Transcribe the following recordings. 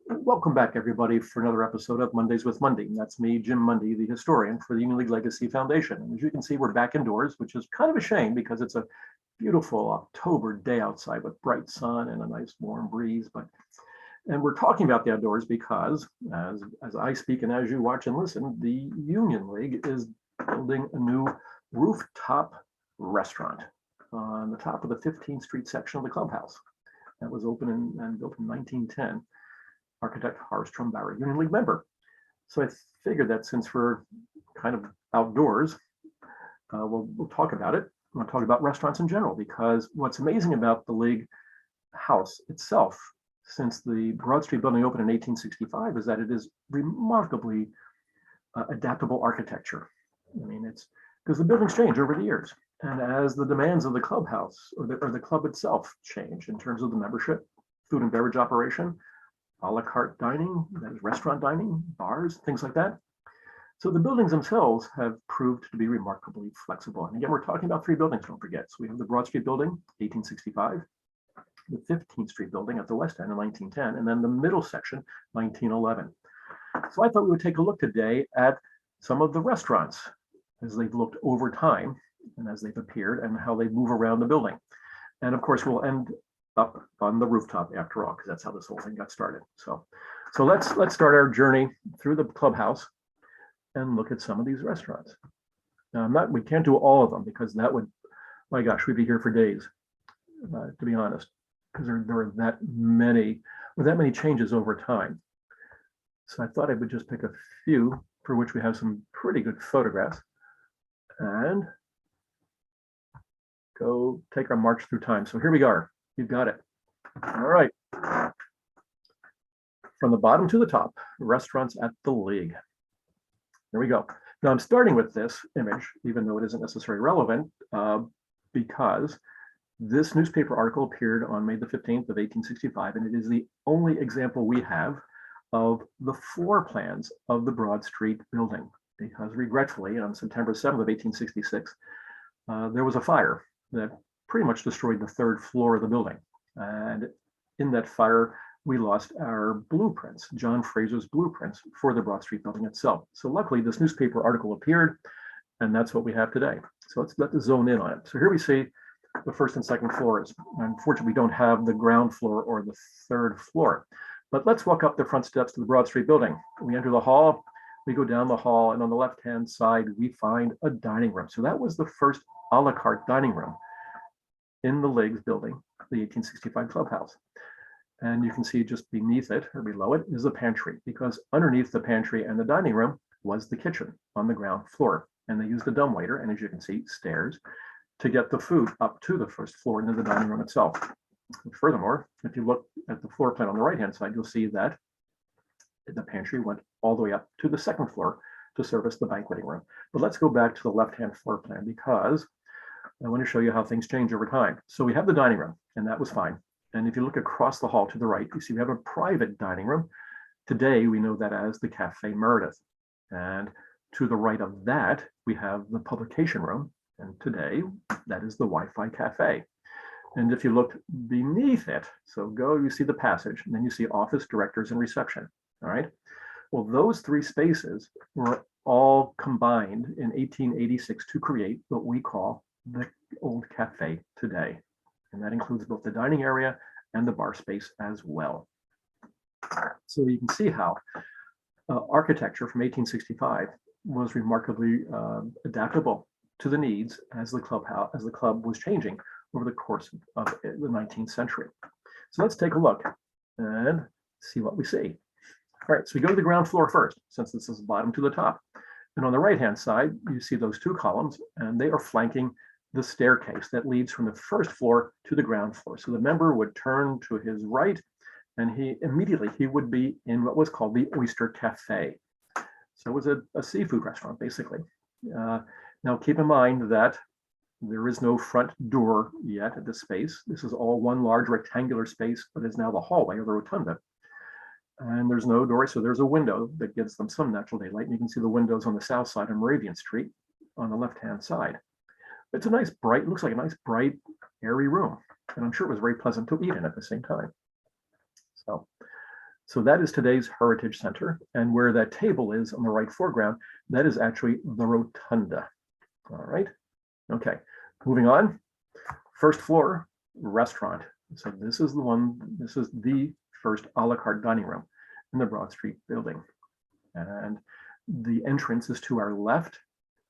Welcome back, everybody, for another episode of Mondays with Mundy. That's me, Jim Mundy, the historian for the Union League Legacy Foundation. And as you can see, we're back indoors, which is kind of a shame because it's a beautiful October day outside with bright sun and a nice warm breeze. And we're talking about the outdoors because, as I speak and as you watch and listen, the Union League is building a new rooftop restaurant on the top of the 15th Street section of the clubhouse. That was open and built in 1910. Architect Harstrom Barry, Union League member. So I figured that since we're kind of outdoors, we'll talk about it. We'll talk about restaurants in general, because what's amazing about the League house itself, since the Broad Street building opened in 1865, is that it is remarkably adaptable architecture. I mean, it's because the buildings change over the years. And as the demands of the clubhouse or the club itself change in terms of the membership, food and beverage operation, a la carte dining, that is restaurant dining, bars, things like that. So the buildings themselves have proved to be remarkably flexible. And again, we're talking about three buildings, don't forget. So we have the Broad Street building, 1865, the 15th Street building at the west end in 1910, and then the middle section, 1911. So I thought we would take a look today at some of the restaurants as they've looked over time and as they've appeared and how they move around the building. And of course, we'll end up on the rooftop after all, because that's how this whole thing got started. So let's start our journey through the clubhouse and look at some of these restaurants. Now, we can't do all of them because that would, my gosh, we'd be here for days, to be honest, because there are that many changes over time. So I thought I would just pick a few for which we have some pretty good photographs and go take our march through time. So here we are. You got it. All right. From the bottom to the top, restaurants at the League. Here we go. Now I'm starting with this image, even though it isn't necessarily relevant, because this newspaper article appeared on May the 15th of 1865, and it is the only example we have of the floor plans of the Broad Street building, because regretfully, on September 7th of 1866, there was a fire that pretty much destroyed the third floor of the building. And in that fire, we lost our blueprints, John Fraser's blueprints for the Broad Street building itself. So luckily, this newspaper article appeared, and that's what we have today. So let's zone in on it. So here we see the first and second floors. Unfortunately, we don't have the ground floor or the third floor. But let's walk up the front steps to the Broad Street building. We enter the hall, we go down the hall, and on the left-hand side, we find a dining room. So that was the first a la carte dining room in the League's building, the 1865 clubhouse. And you can see just beneath it or below it is the pantry, because underneath the pantry and the dining room was the kitchen on the ground floor. And they used a dumbwaiter, and as you can see, stairs, to get the food up to the first floor into the dining room itself. And furthermore, if you look at the floor plan on the right-hand side, you'll see that the pantry went all the way up to the second floor to service the banqueting room. But let's go back to the left-hand floor plan, because I want to show you how things change over time. So we have the dining room, and that was fine. And if you look across the hall to the right, you see we have a private dining room. Today, we know that as the Cafe Meredith. And to the right of that, we have the publication room. And today, that is the Wi-Fi Cafe. And if you look beneath it, so you see the passage, and then you see office, directors, and reception. All right. Well, those three spaces were all combined in 1886 to create what we call the old cafe today. And that includes both the dining area and the bar space as well. So you can see how architecture from 1865 was remarkably adaptable to the needs as the club was changing over the course of the 19th century. So let's take a look and see what we see. All right, so we go to the ground floor first, since this is bottom to the top. And on the right-hand side, you see those two columns, and they are flanking the staircase that leads from the first floor to the ground floor. So the member would turn to his right, and he would be in what was called the Oyster Cafe. So it was a seafood restaurant, basically. Now, keep in mind that there is no front door yet at this space. This is all one large rectangular space, but is now the hallway or the rotunda. And there's no door, so there's a window that gives them some natural daylight. And you can see the windows on the south side of Moravian Street on the left-hand side. It's a nice bright, looks like a nice bright, airy room. And I'm sure it was very pleasant to eat in at the same time. So So that is today's Heritage Center. And where that table is on the right foreground, that is actually the rotunda. All right. Okay. Moving on. First floor, restaurant. So this is the first a la carte dining room in the Broad Street building. And the entrance is to our left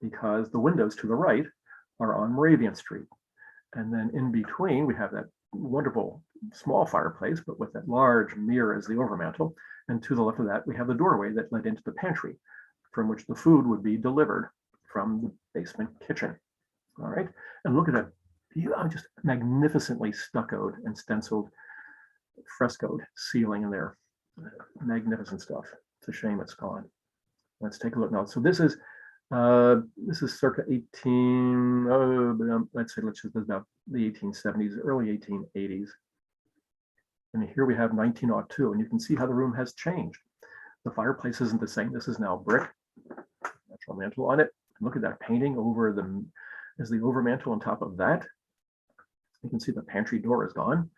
because the windows to the right are on Moravian Street. And then in between, we have that wonderful small fireplace, but with that large mirror as the overmantel. And to the left of that, we have the doorway that led into the pantry from which the food would be delivered from the basement kitchen. All right. And look at that, just magnificently stuccoed and stenciled, frescoed ceiling in there. Magnificent stuff. It's a shame it's gone. Let's take a look now. So this is circa 18, let's just about the 1870s, early 1880s. And here we have 1902, and you can see how the room has changed. The fireplace isn't the same. This is now brick, natural mantle on it. Look at that painting over the overmantel on top of that. You can see the pantry door is gone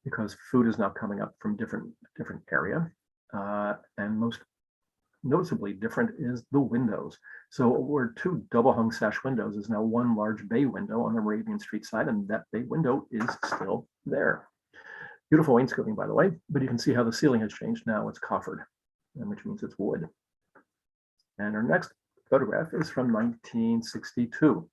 because food is now coming up from different area. And most noticeably different is the windows. So where two double hung sash windows is now one large bay window on the Moravian Street side, and that bay window is still there. Beautiful wainscoting, by the way, but you can see how the ceiling has changed. Now it's coffered, which means it's wood. And our next photograph is from 1962.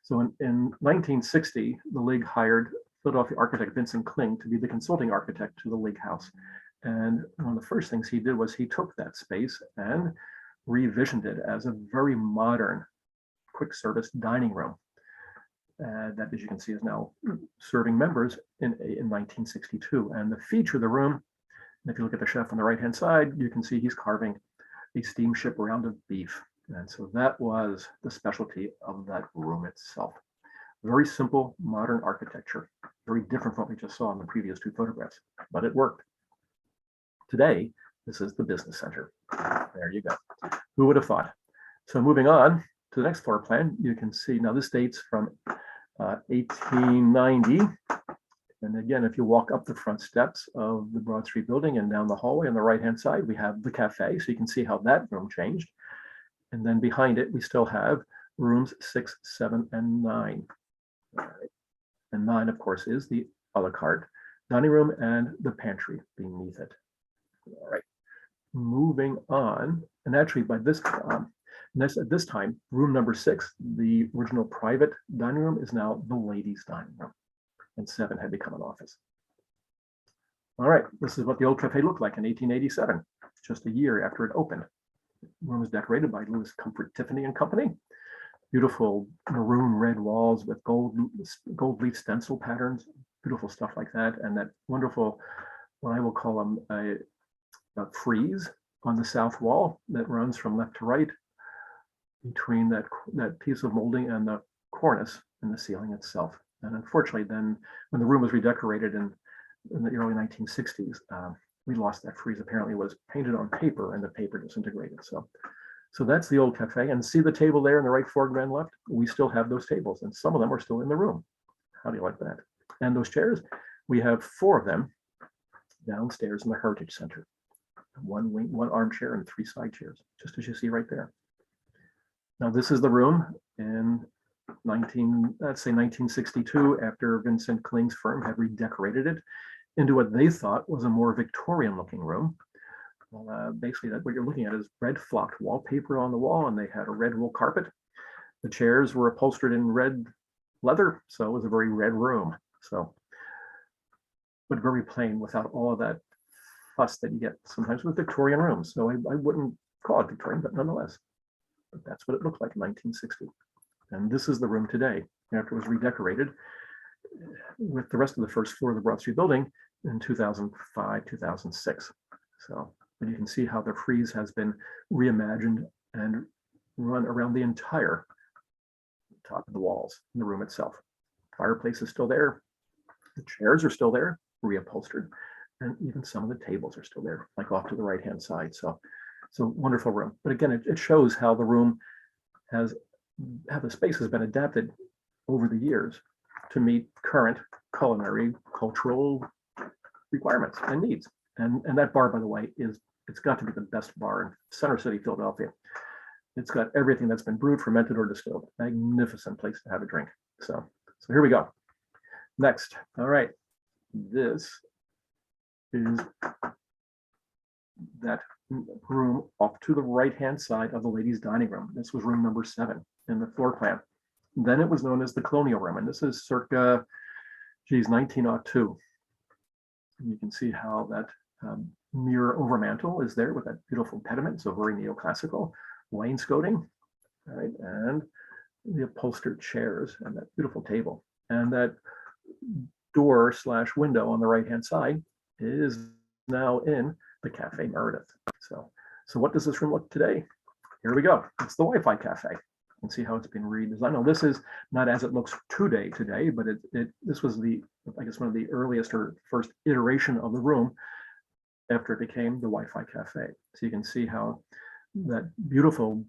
So in 1960, the League hired Philadelphia architect Vincent Kling to be the consulting architect to the League House. And one of the first things he did was he took that space and revisioned it as a very modern quick service dining room. That, as you can see, is now serving members in 1962. And the feature of the room, and if you look at the chef on the right-hand side, you can see he's carving a steamship round of beef. And so that was the specialty of that room itself. Very simple, modern architecture, very different from what we just saw in the previous two photographs, but it worked. Today, this is the business center. There you go. Who would have thought? So moving on to the next floor plan, you can see now this dates from 1890. And again, if you walk up the front steps of the Broad Street building and down the hallway on the right-hand side, we have the cafe. So you can see how that room changed. And then behind it, we still have rooms 6, 7, and 9. All right. And 9, of course, is the a la carte dining room and the pantry beneath it. All right, moving on. And actually, by this at this time, room number 6, the original private dining room, is now the ladies' dining room, and 7 had become an office. All right, this is what the old cafe looked like in 1887, just a year after it opened. The room was decorated by Louis Comfort Tiffany and Company. Beautiful maroon red walls with gold leaf stencil patterns, beautiful stuff like that, and that wonderful, what I will call them a frieze on the south wall that runs from left to right between that piece of molding and the cornice in the ceiling itself. And unfortunately, then when the room was redecorated in the early 1960s, we lost that frieze. Apparently, it was painted on paper and the paper disintegrated. So that's the old cafe. And see the table there in the right foreground left? We still have those tables, and some of them are still in the room. How do you like that? And those chairs, we have 4 of them downstairs in the Heritage Center. One armchair and 3 side chairs, just as you see right there. Now this is the room in 1962, after Vincent Kling's firm had redecorated it into what they thought was a more Victorian looking room. Basically, what you're looking at is red flocked wallpaper on the wall, and they had a red wool carpet. The chairs were upholstered in red leather, so it was a very red room. But very plain, without all of that fuss that you get sometimes with Victorian rooms. So I wouldn't call it Victorian, but nonetheless, but that's what it looked like in 1960. And this is the room today, after it was redecorated with the rest of the first floor of the Broad Street building in 2005, 2006. So, but you can see how the frieze has been reimagined and run around the entire top of the walls in the room itself. Fireplace is still there. The chairs are still there, reupholstered, and even some of the tables are still there, like off to the right-hand side. So wonderful room. But again, it shows how the room how the space has been adapted over the years to meet current culinary, cultural requirements and needs. And that bar, by the way, it's got to be the best bar in Center City, Philadelphia. It's got everything that's been brewed, fermented, or distilled. Magnificent place to have a drink. So here we go. Next, all right, this is that room off to the right-hand side of the ladies' dining room. This was room number 7 in the floor plan. Then it was known as the Colonial room, and this is circa, 1902. And you can see how that mirror overmantel is there with that beautiful pediment, so very neoclassical, wainscoting, right, and the upholstered chairs and that beautiful table. And that door/window on the right-hand side is now in the Cafe Meredith. So what does this room look today? Here we go. It's the Wi-Fi Cafe. You can see how it's been redesigned. Now, this is not as it looks today, but this was I guess one of the earliest or first iteration of the room after it became the Wi-Fi Cafe. So you can see how that beautiful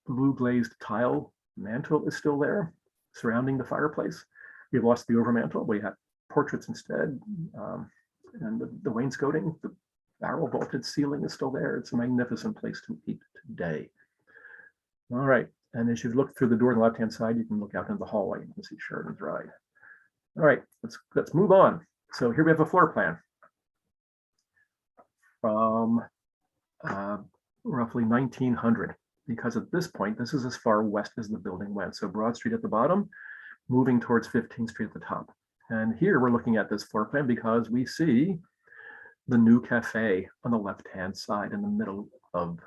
blue glazed tile mantle is still there surrounding the fireplace. We've lost the overmantel. We have portraits instead. And the wainscoting, the barrel vaulted ceiling is still there. It's a magnificent place to eat today. All right. And as you look through the door on the left-hand side, you can look out into the hallway. You can see Sheridan's Ride. All right, let's move on. So here we have a floor plan from roughly 1900, because at this point, this is as far west as the building went. So Broad Street at the bottom, moving towards 15th Street at the top. And here we're looking at this floor plan because we see the new cafe on the left-hand side in the middle of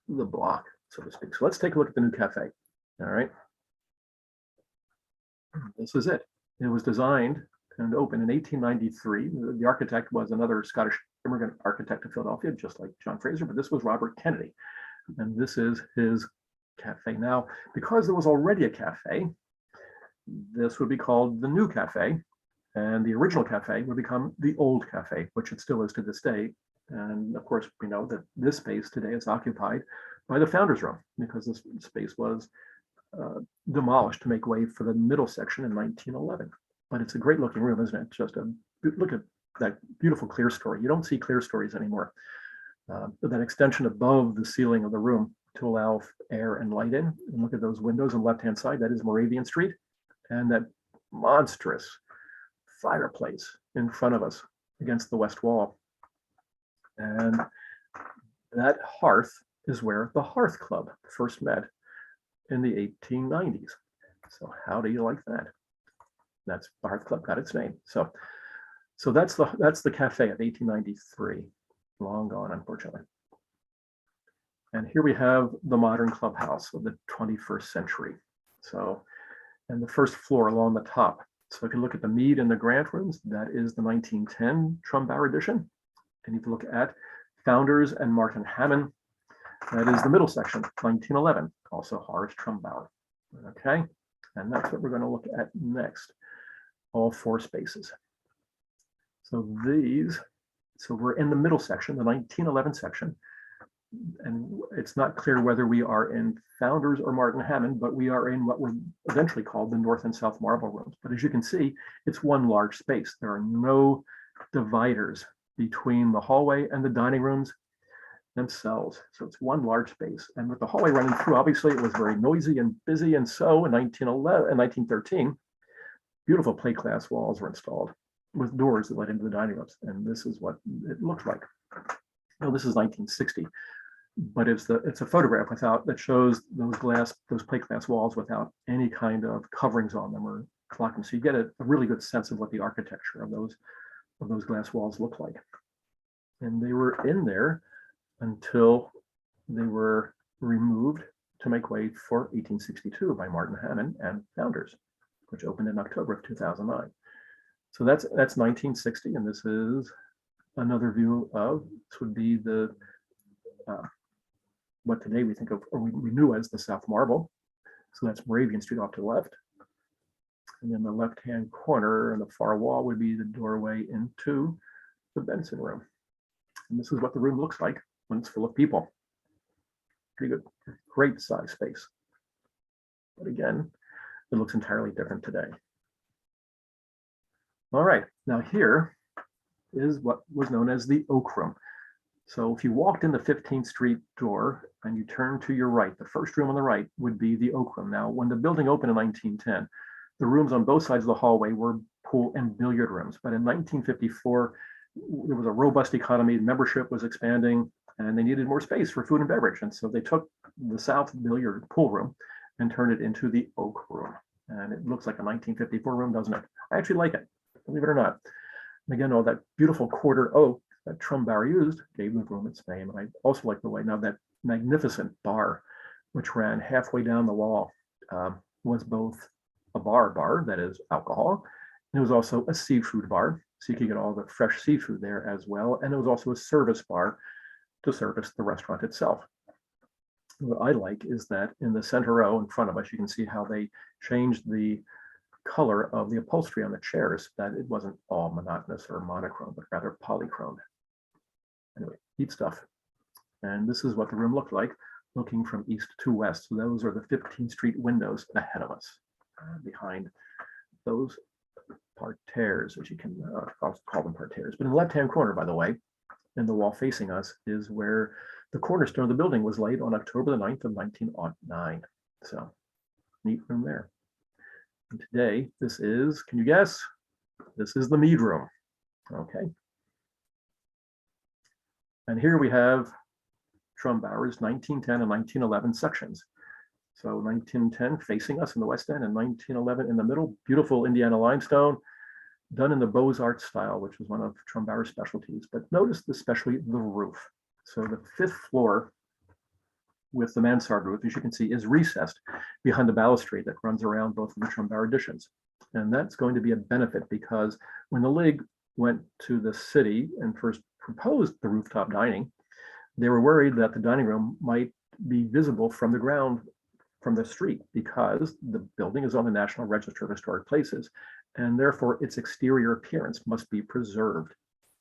the block, so to speak. So let's take a look at the new cafe. All right. This is it. It was designed and opened in 1893. The architect was another Scottish immigrant architect of Philadelphia, just like John Fraser, but this was Robert Kennedy. And this is his cafe. Now, because there was already a cafe, this would be called the new cafe, and the original cafe would become the old cafe, which it still is to this day. And of course, we know that this space today is occupied by the Founders Room, because this space was demolished to make way for the middle section in 1911. But it's a great looking room, isn't it? Just look at that beautiful clear story. You don't see clear stories anymore. But that extension above the ceiling of the room to allow air and light in. And look at those windows on the left-hand side. That is Moravian Street. And that monstrous fireplace in front of us against the west wall. And that hearth is where the Hearth Club first met in the 1890s. So how do you like that? That's the Hearth Club got its name. So that's the cafe of 1893. Long gone, unfortunately. And here we have the modern clubhouse of the 21st century. So, and the first floor along the top. So if you look at the Mead and the Grant rooms, that is the 1910 Trumbauer edition. And if you look at Founders and Martin Hammond, that is the middle section, 1911, also Horace Trumbauer. Okay, and that's what we're going to look at next, all 4 spaces. So we're in the middle section, the 1911 section, and it's not clear whether we are in Founders or Martin Hammond, but we are in what were eventually called the North and South Marble rooms. But as you can see, it's one large space. There are no dividers between the hallway and the dining rooms themselves. So it's one large space. And with the hallway running through, obviously it was very noisy and busy. And so in 1913, beautiful plate glass walls were installed with doors that led into the dining rooms. And this is what it looked like. Now, this is 1960, but it's a photograph that shows those plate glass walls without any kind of coverings on them or clocking. So you get a really good sense of what the architecture of those glass walls look like. And they were in there until they were removed to make way for 1862 by Martin Hammond and Founders, which opened in October of 2009. So that's 1960, and this is another view of, this would be the what today we think of, or we knew as the South Marble. So that's Moravian Street off to the left. And then the left-hand corner and the far wall would be the doorway into the Benson room. And this is what the room looks like when it's full of people. Pretty good, great size space. But again, it looks entirely different today. All right, now here is what was known as the Oak Room. So if you walked in the 15th Street door and you turned to your right, the first room on the right would be the Oak Room. Now, when the building opened in 1910, the rooms on both sides of the hallway were pool and billiard rooms. But in 1954, there was a robust economy, membership was expanding, and they needed more space for food and beverage. And so they took the South billiard pool room and turned it into the Oak Room. And it looks like a 1954 room, doesn't it? I actually like it, believe it or not. And again, all that beautiful quartered oak that Trumbauer used gave the room its name. And I also like the way now that magnificent bar, which ran halfway down the wall, was both a bar, that is alcohol, and it was also a seafood bar, so you could get all the fresh seafood there as well. And it was also a service bar to service the restaurant itself. What I like is that in the center row in front of us, you can see how they changed the color of the upholstery on the chairs, that it wasn't all monotonous or monochrome, but rather polychrome. Anyway, neat stuff. And this is what the room looked like, looking from east to west. So those are the 15th Street windows ahead of us. Behind those parterres, which you can call them parterres. But in the left-hand corner, by the way, in the wall facing us, is where the cornerstone of the building was laid on October the 9th of 1909. So neat room there. And today, this is, can you guess? This is the mead room. Okay. And here we have Trumbauer's 1910 and 1911 sections. So 1910 facing us in the West End and 1911 in the middle, beautiful Indiana limestone, done in the Beaux-Arts style, which was one of Trumbauer's specialties. But notice especially the roof. So the 5th floor with the mansard roof, as you can see, is recessed behind the balustrade that runs around both of the Trumbauer additions. And that's going to be a benefit because when the League went to the city and first proposed the rooftop dining, they were worried that the dining room might be visible from the ground, from the street, because the building is on the National Register of Historic Places, and therefore its exterior appearance must be preserved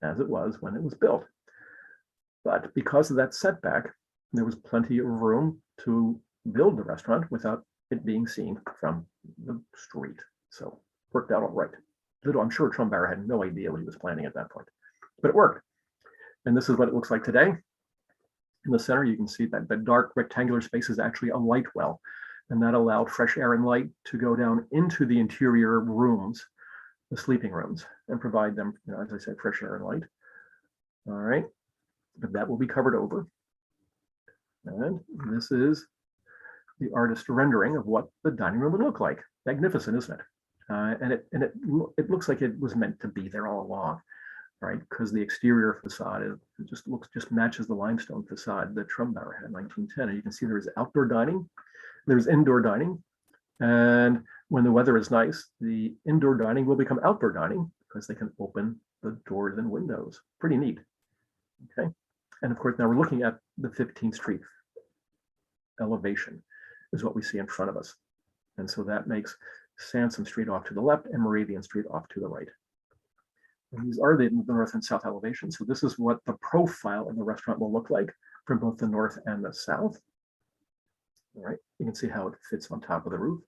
as it was when it was built. But because of that setback, there was plenty of room to build the restaurant without it being seen from the street. So worked out all right. Little, I'm sure Trumbauer had no idea what he was planning at that point, but it worked. And this is what it looks like today. In the center, you can see that the dark rectangular space is actually a light well, and that allowed fresh air and light to go down into the interior rooms, the sleeping rooms, and provide them, as I said, fresh air and light. All right, but that will be covered over. And this is the artist rendering of what the dining room would look like. Magnificent, isn't it? And it looks like it was meant to be there all along, right? Because the exterior facade just matches the limestone facade that Trumbauer had in 1910. And you can see there is outdoor dining, there's indoor dining, and when the weather is nice, the indoor dining will become outdoor dining because they can open the doors and windows. Pretty neat. Okay, and of course now we're looking at the 15th Street elevation is what we see in front of us, and so that makes Sansom Street off to the left and Moravian Street off to the right. And these are the north and south elevations. So this is what the profile of the restaurant will look like from both the north and the south. All right, you can see how it fits on top of the roof.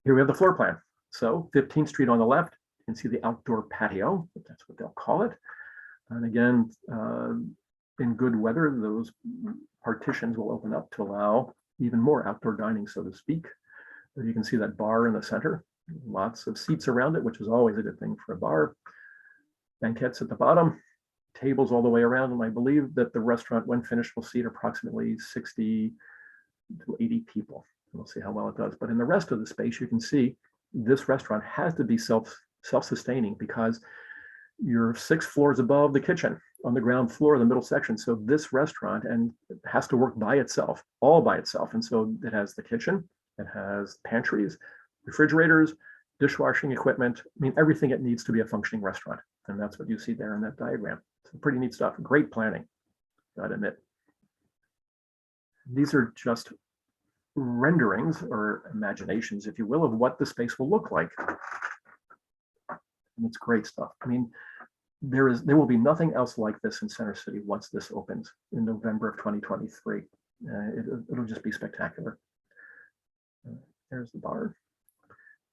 Here we have the floor plan. So 15th Street on the left, you can see the outdoor patio, if that's what they'll call it. And again, in good weather, those partitions will open up to allow even more outdoor dining, so to speak. You can see that bar in the center, lots of seats around it, which is always a good thing for a bar. Banquettes at the bottom, tables all the way around, and I believe that the restaurant, when finished, will seat approximately 60 to 80 people. We'll see how well it does. But in the rest of the space, you can see this restaurant has to be self-sustaining because you're 6 floors above the kitchen on the ground floor, the middle section. So this restaurant and it has to work by itself, all by itself. And so it has the kitchen, it has pantries, refrigerators, dishwashing equipment. I mean, everything it needs to be a functioning restaurant. And that's what you see there in that diagram. So pretty neat stuff. Great planning, gotta admit. These are just renderings or imaginations, if you will, of what the space will look like. And it's great stuff. I mean, there will be nothing else like this in Center City once this opens in November of 2023. It'll just be spectacular. There's the bar.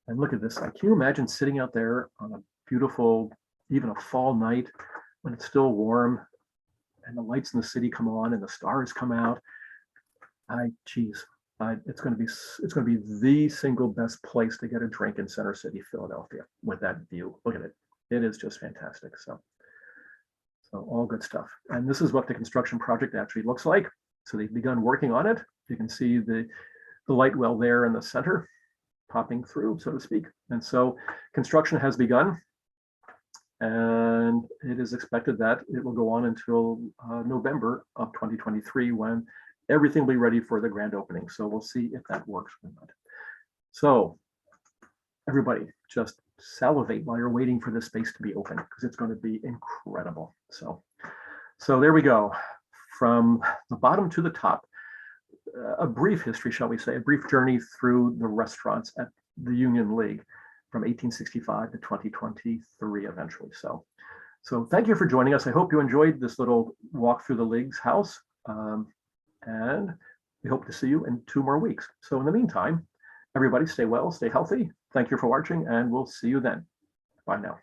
And look at this. Can you imagine sitting out there on a beautiful even a fall night when it's still warm and the lights in the city come on and the stars come out. It's going to be the single best place to get a drink in Center City, Philadelphia, with that view. Look at it; it is just fantastic. So all good stuff. And this is what the construction project actually looks like. So they've begun working on it. You can see the light well there in the center, popping through, so to speak. And so construction has begun, and it is expected that it will go on until November of 2023, when everything will be ready for the grand opening. So we'll see if that works or not. So everybody, just salivate while you're waiting for this space to be open, because it's going to be incredible. So there we go. From the bottom to the top, a brief history, shall we say, a brief journey through the restaurants at the Union League from 1865 to 2023 eventually. So thank you for joining us. I hope you enjoyed this little walk through the League's house. And we hope to see you in 2 more weeks. So in the meantime, everybody stay well, stay healthy. Thank you for watching, and we'll see you then. Bye now.